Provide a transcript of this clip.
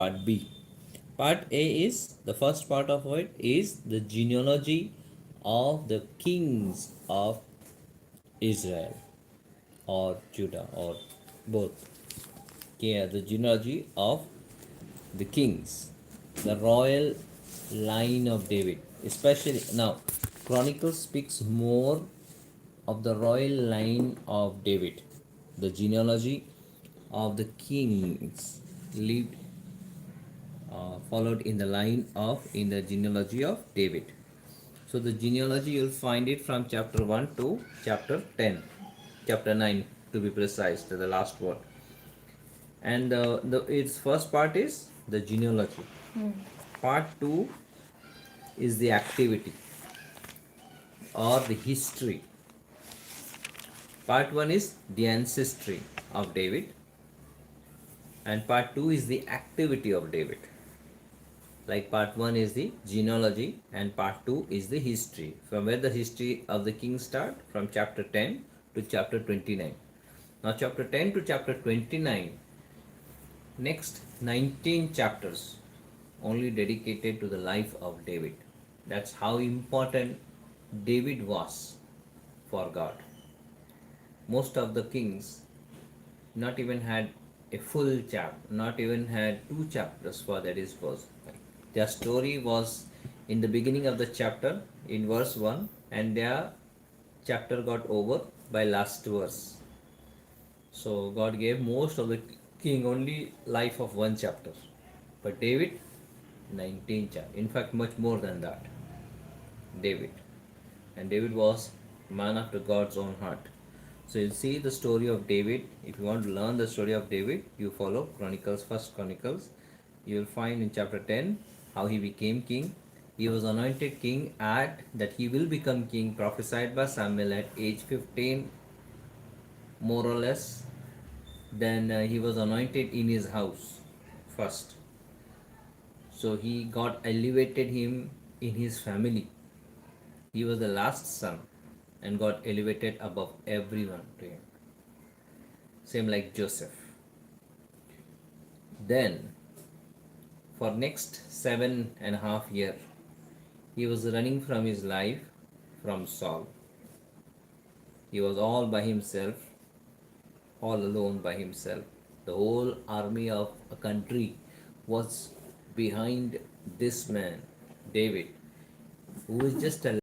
part B. Part A is the first part of it is the genealogy of the kings of Israel or Judah or both. Yeah, the genealogy of the kings, the royal line of David. Especially now, Chronicles speaks more of the royal line of David, the genealogy of the kings lived followed in the line of in the genealogy of David. So the genealogy you'll find it from chapter 1 to chapter 10, chapter 9 to be precise, to the last one. And its first part is the genealogy. Part 2 is the activity or the history. Part 1 is the ancestry of David, and part 2 is the activity of David. Like part 1 is the genealogy and part 2 is the history. From where the history of the king start? From chapter 10 to chapter 29. Now chapter 10 to chapter 29, next 19 chapters only dedicated to the life of David. That's how important David was for God. Most of the kings not even had a full chapter, not even had two chapters for their discourse. Their story was in the beginning of the chapter in verse 1, and their chapter got over by last verse. So God gave most of the king only life of one chapter. But David, 19 chapters. In fact, much more than that. David. And David was man after God's own heart. So you'll see the story of David. If you want to learn the story of David, you follow Chronicles, First Chronicles. You'll find in chapter 10 how he became king. He was anointed king at that he will become king, prophesied by Samuel at age 15, more or less. Then he was anointed in his house first. So he got elevated him in his family. He was the last son and got elevated above everyone to him. Same like Joseph. Then for next 7.5 years, he was running from his life from Saul. He was all by himself, all alone by himself. The whole army of a country was behind this man, David, who is just a